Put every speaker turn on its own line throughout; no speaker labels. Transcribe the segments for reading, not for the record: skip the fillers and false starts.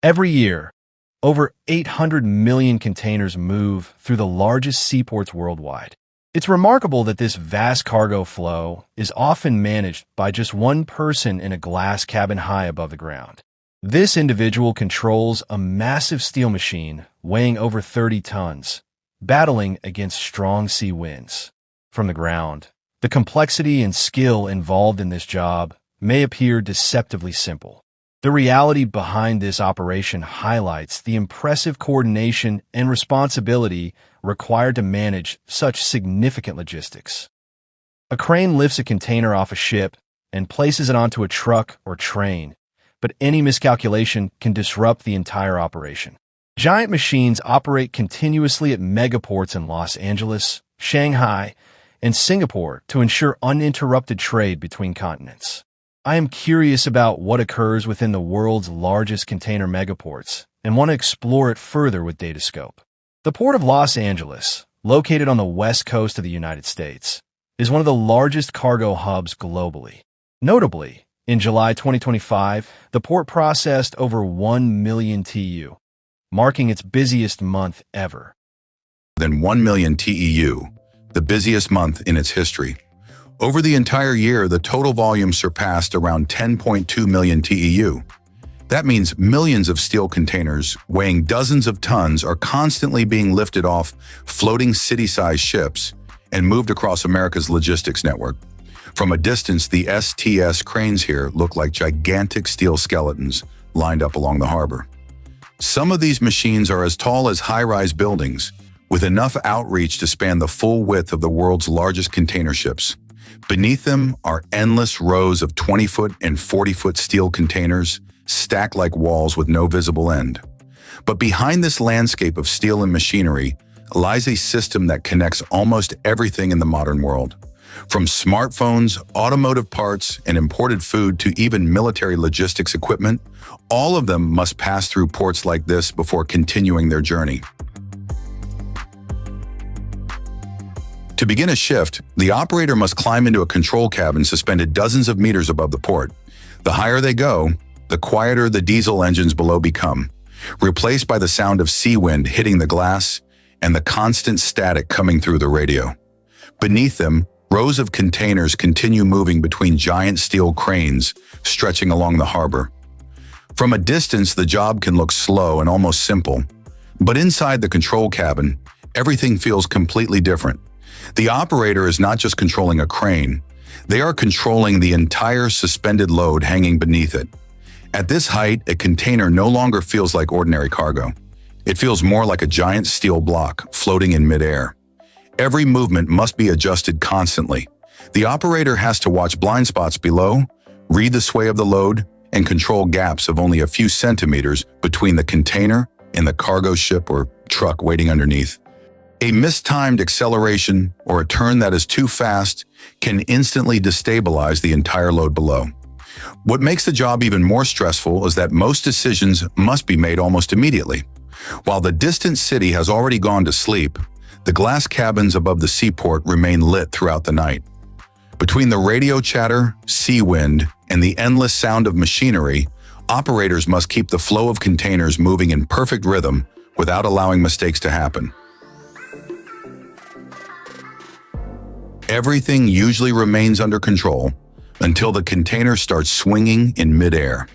Every year, over 800 million containers move through the largest seaports worldwide. It's remarkable that this vast cargo flow is often managed by just one person in a glass cabin high above the ground. This individual controls a massive steel machine weighing over 30 tons, battling against strong sea winds. From the ground, the complexity and skill involved in this job may appear deceptively simple. The reality behind this operation highlights the impressive coordination and responsibility required to manage such significant logistics. A crane lifts a container off a ship and places it onto a truck or train, but any miscalculation can disrupt the entire operation. Giant machines operate continuously at megaports in Los Angeles, Shanghai, and Singapore to ensure uninterrupted trade between continents. I am curious about what occurs within the world's largest container megaports and want to explore it further with Datascope. The Port of Los Angeles, located on the west coast of the United States, is one of the largest cargo hubs globally. Notably, in July 2025, the port processed over 1 million TEU, marking its busiest month ever.
Than 1 million TEU, the busiest month in its history. Over the entire year, the total volume surpassed around 10.2 million TEU. That means millions of steel containers weighing dozens of tons are constantly being lifted off floating city-sized ships and moved across America's logistics network. From a distance, the STS cranes here look like gigantic steel skeletons lined up along the harbor. Some of these machines are as tall as high-rise buildings, with enough outreach to span the full width of the world's largest container ships. Beneath them are endless rows of 20-foot and 40-foot steel containers stacked like walls with no visible end. But behind this landscape of steel and machinery lies a system that connects almost everything in the modern world. From smartphones, automotive parts, and imported food to even military logistics equipment, all of them must pass through ports like this before continuing their journey. To begin a shift, the operator must climb into a control cabin suspended dozens of meters above the port. The higher they go, the quieter the diesel engines below become, replaced by the sound of sea wind hitting the glass and the constant static coming through the radio. Beneath them, rows of containers continue moving between giant steel cranes stretching along the harbor. From a distance, the job can look slow and almost simple, but inside the control cabin, everything feels completely different. The operator is not just controlling a crane, they are controlling the entire suspended load hanging beneath it. At this height, a container no longer feels like ordinary cargo. It feels more like a giant steel block floating in midair. Every movement must be adjusted constantly. The operator has to watch blind spots below, read the sway of the load, and control gaps of only a few centimeters between the container and the cargo ship or truck waiting underneath. A mistimed acceleration or a turn that is too fast can instantly destabilize the entire load below. What makes the job even more stressful is that most decisions must be made almost immediately. While the distant city has already gone to sleep, the glass cabins above the seaport remain lit throughout the night. Between the radio chatter, sea wind, and the endless sound of machinery, operators must keep the flow of containers moving in perfect rhythm without allowing mistakes to happen. Everything usually remains under control until the container starts swinging in midair.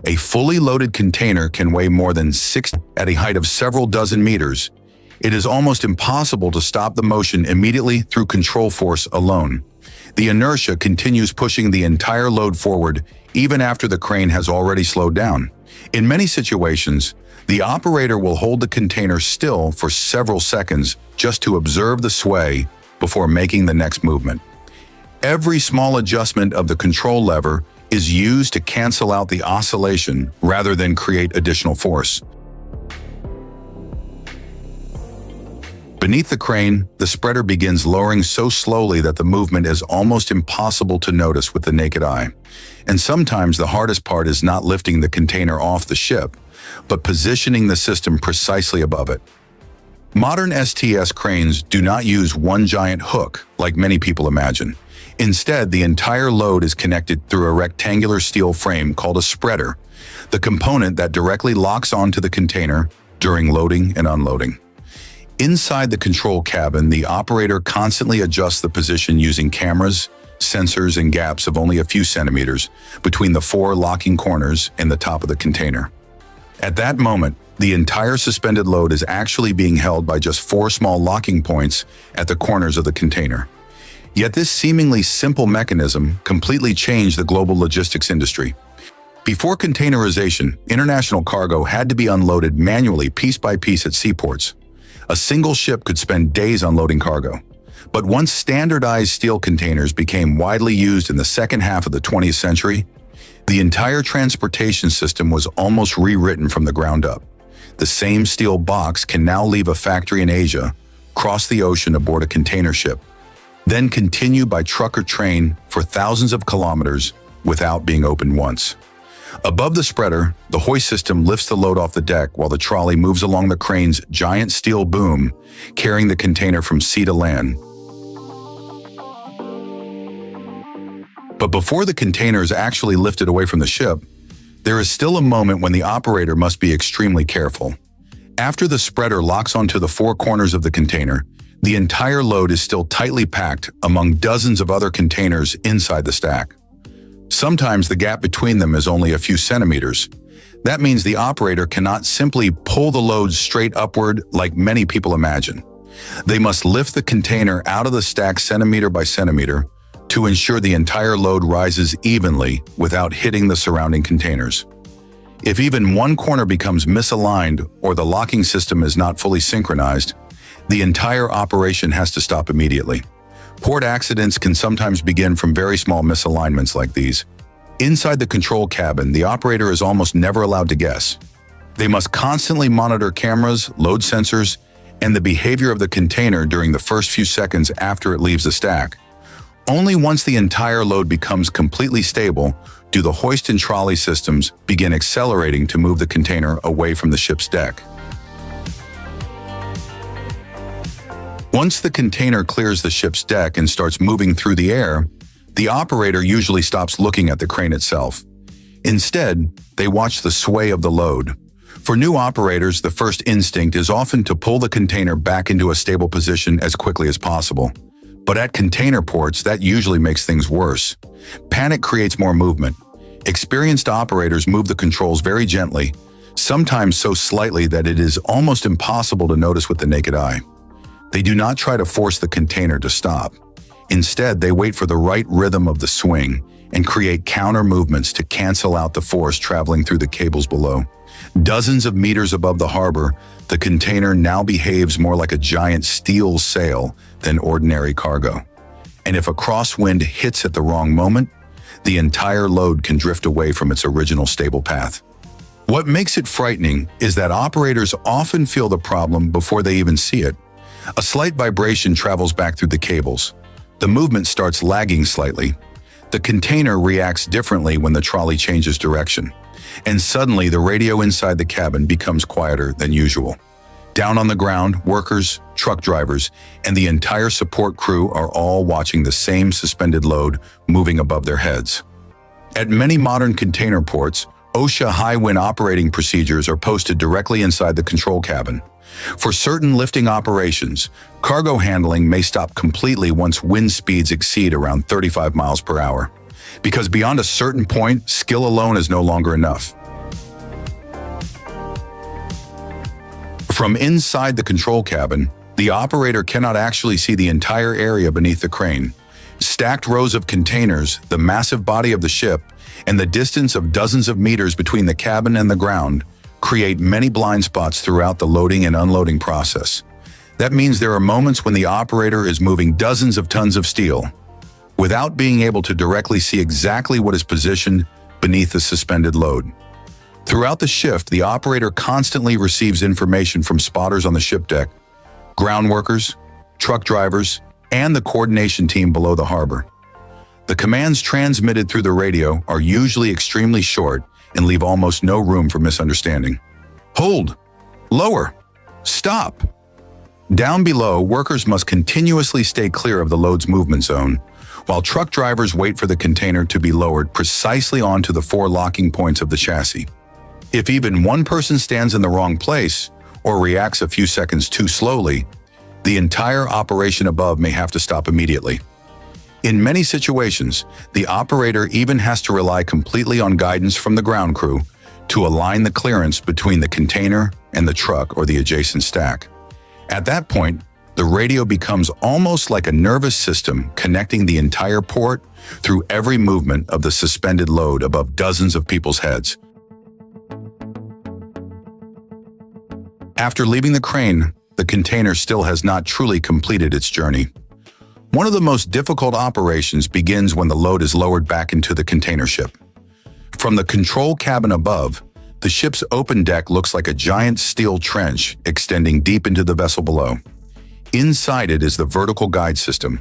A fully loaded container can weigh more than 6 at a height of several dozen meters. It is almost impossible to stop the motion immediately through control force alone. The inertia continues pushing the entire load forward even after the crane has already slowed down. In many situations, the operator will hold the container still for several seconds just to observe the sway before making the next movement. Every small adjustment of the control lever is used to cancel out the oscillation rather than create additional force. Beneath the crane, the spreader begins lowering so slowly that the movement is almost impossible to notice with the naked eye. And sometimes the hardest part is not lifting the container off the ship, but positioning the system precisely above it. Modern STS cranes do not use one giant hook like many people imagine. Instead, the entire load is connected through a rectangular steel frame called a spreader. the component that directly locks onto the container during loading and unloading. Inside the control cabin, the operator constantly adjusts the position using cameras, sensors, and gaps of only a few centimeters between the 4 locking corners and the top of the container. At that moment, the entire suspended load is actually being held by just 4 small locking points at the corners of the container. Yet this seemingly simple mechanism completely changed the global logistics industry. Before containerization, international cargo had to be unloaded manually piece by piece at seaports. A single ship could spend days unloading cargo. But once standardized steel containers became widely used in the second half of the 20th century, the entire transportation system was almost rewritten from the ground up. The same steel box can now leave a factory in Asia, cross the ocean aboard a container ship, then continue by truck or train for thousands of kilometers without being opened once. Above the spreader, the hoist system lifts the load off the deck while the trolley moves along the crane's giant steel boom, carrying the container from sea to land. But before the container is actually lifted away from the ship, there is still a moment when the operator must be extremely careful. After the spreader locks onto the 4 corners of the container, the entire load is still tightly packed among dozens of other containers inside the stack. Sometimes the gap between them is only a few centimeters. That means the operator cannot simply pull the load straight upward like many people imagine. They must lift the container out of the stack centimeter by centimeter to ensure the entire load rises evenly without hitting the surrounding containers. If even one corner becomes misaligned or the locking system is not fully synchronized, the entire operation has to stop immediately. Port accidents can sometimes begin from very small misalignments like these. Inside the control cabin, the operator is almost never allowed to guess. They must constantly monitor cameras, load sensors, and the behavior of the container during the first few seconds after it leaves the stack. Only once the entire load becomes completely stable do the hoist and trolley systems begin accelerating to move the container away from the ship's deck. Once the container clears the ship's deck and starts moving through the air, the operator usually stops looking at the crane itself. Instead, they watch the sway of the load. For new operators, the first instinct is often to pull the container back into a stable position as quickly as possible. But at container ports, that usually makes things worse. Panic creates more movement. Experienced operators move the controls very gently, sometimes so slightly that it is almost impossible to notice with the naked eye. They do not try to force the container to stop. Instead, they wait for the right rhythm of the swing and create counter movements to cancel out the force traveling through the cables below. Dozens of meters above the harbor, the container now behaves more like a giant steel sail than ordinary cargo. And if a crosswind hits at the wrong moment, the entire load can drift away from its original stable path. What makes it frightening is that operators often feel the problem before they even see it. A slight vibration travels back through the cables. The movement starts lagging slightly. The container reacts differently when the trolley changes direction. And suddenly the radio inside the cabin becomes quieter than usual. Down on the ground, workers, truck drivers, and the entire support crew are all watching the same suspended load moving above their heads. At many modern container ports, OSHA high-wind operating procedures are posted directly inside the control cabin. For certain lifting operations, cargo handling may stop completely once wind speeds exceed around 35 miles per hour. Because beyond a certain point, skill alone is no longer enough. From inside the control cabin, the operator cannot actually see the entire area beneath the crane. Stacked rows of containers, the massive body of the ship, and the distance of dozens of meters between the cabin and the ground create many blind spots throughout the loading and unloading process. That means there are moments when the operator is moving dozens of tons of steel without being able to directly see exactly what is positioned beneath the suspended load. Throughout the shift, the operator constantly receives information from spotters on the ship deck, ground workers, truck drivers, and the coordination team below the harbor. The commands transmitted through the radio are usually extremely short and leave almost no room for misunderstanding. Hold! Lower! Stop! Down below, workers must continuously stay clear of the load's movement zone, while truck drivers wait for the container to be lowered precisely onto the 4 locking points of the chassis. If even one person stands in the wrong place or reacts a few seconds too slowly, the entire operation above may have to stop immediately. In many situations, the operator even has to rely completely on guidance from the ground crew to align the clearance between the container and the truck or the adjacent stack. At that point, the radio becomes almost like a nervous system connecting the entire port through every movement of the suspended load above dozens of people's heads. After leaving the crane, the container still has not truly completed its journey. One of the most difficult operations begins when the load is lowered back into the container ship. From the control cabin above, the ship's open deck looks like a giant steel trench extending deep into the vessel below. Inside it is the vertical guide system,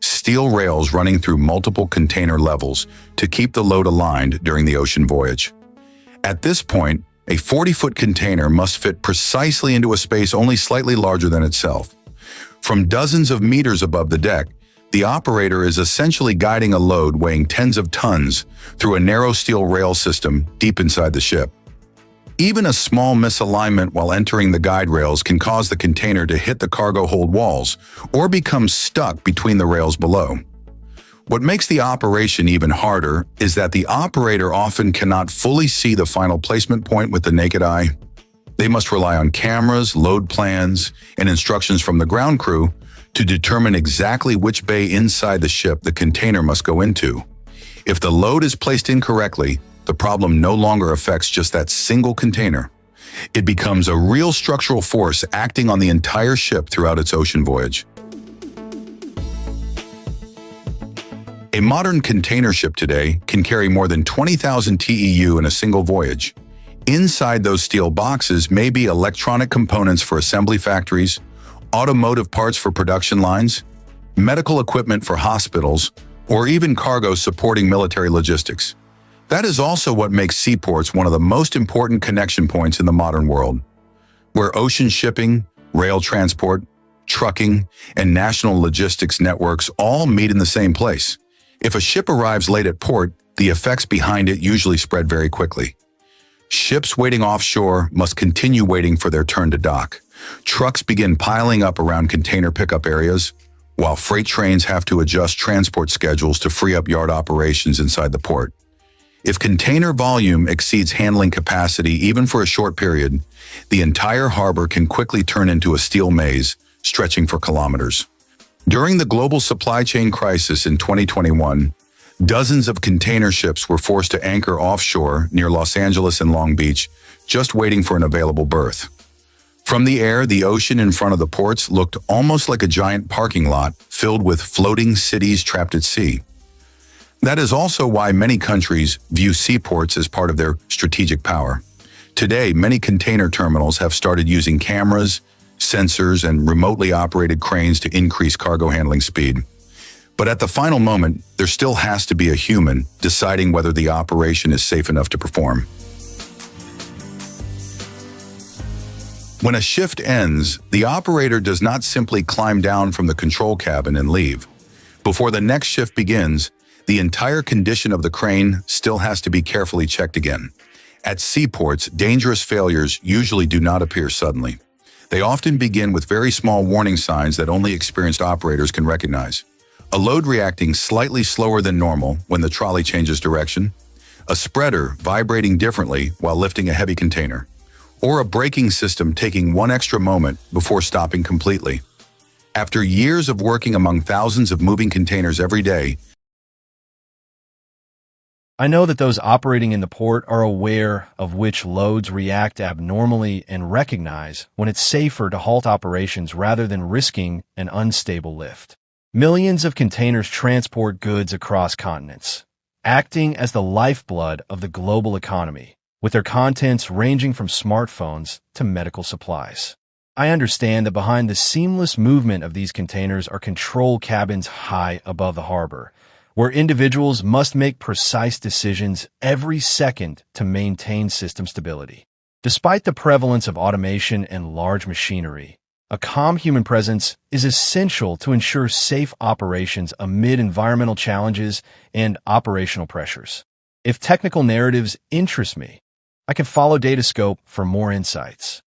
steel rails running through multiple container levels to keep the load aligned during the ocean voyage. At this point, a 40-foot container must fit precisely into a space only slightly larger than itself. From dozens of meters above the deck, the operator is essentially guiding a load weighing tens of tons through a narrow steel rail system deep inside the ship. Even a small misalignment while entering the guide rails can cause the container to hit the cargo hold walls or become stuck between the rails below. What makes the operation even harder is that the operator often cannot fully see the final placement point with the naked eye. They must rely on cameras, load plans, and instructions from the ground crew to determine exactly which bay inside the ship the container must go into. If the load is placed incorrectly, the problem no longer affects just that single container. It becomes a real structural force acting on the entire ship throughout its ocean voyage. A modern container ship today can carry more than 20,000 TEU in a single voyage. Inside those steel boxes may be electronic components for assembly factories, automotive parts for production lines, medical equipment for hospitals, or even cargo supporting military logistics. That is also what makes seaports one of the most important connection points in the modern world, where ocean shipping, rail transport, trucking, and national logistics networks all meet in the same place. If a ship arrives late at port, the effects behind it usually spread very quickly. Ships waiting offshore must continue waiting for their turn to dock. Trucks begin piling up around container pickup areas, while freight trains have to adjust transport schedules to free up yard operations inside the port. If container volume exceeds handling capacity even for a short period, the entire harbor can quickly turn into a steel maze, stretching for kilometers. During the global supply chain crisis in 2021, dozens of container ships were forced to anchor offshore near Los Angeles and Long Beach, just waiting for an available berth. From the air, the ocean in front of the ports looked almost like a giant parking lot filled with floating cities trapped at sea. That is also why many countries view seaports as part of their strategic power. Today, many container terminals have started using cameras, sensors, and remotely operated cranes to increase cargo handling speed. But at the final moment, there still has to be a human deciding whether the operation is safe enough to perform. When a shift ends, the operator does not simply climb down from the control cabin and leave. Before the next shift begins, the entire condition of the crane still has to be carefully checked again. At seaports, dangerous failures usually do not appear suddenly. They often begin with very small warning signs that only experienced operators can recognize. A load reacting slightly slower than normal when the trolley changes direction, a spreader vibrating differently while lifting a heavy container, or a braking system taking one extra moment before stopping completely. After years of working among thousands of moving containers every day,
I know that those operating in the port are aware of which loads react abnormally and recognize when it's safer to halt operations rather than risking an unstable lift. Millions of containers transport goods across continents, acting as the lifeblood of the global economy, with their contents ranging from smartphones to medical supplies. I understand that behind the seamless movement of these containers are control cabins high above the harbor, where individuals must make precise decisions every second to maintain system stability. Despite the prevalence of automation and large machinery, a calm human presence is essential to ensure safe operations amid environmental challenges and operational pressures. If technical narratives interest me, I can follow Datascope for more insights.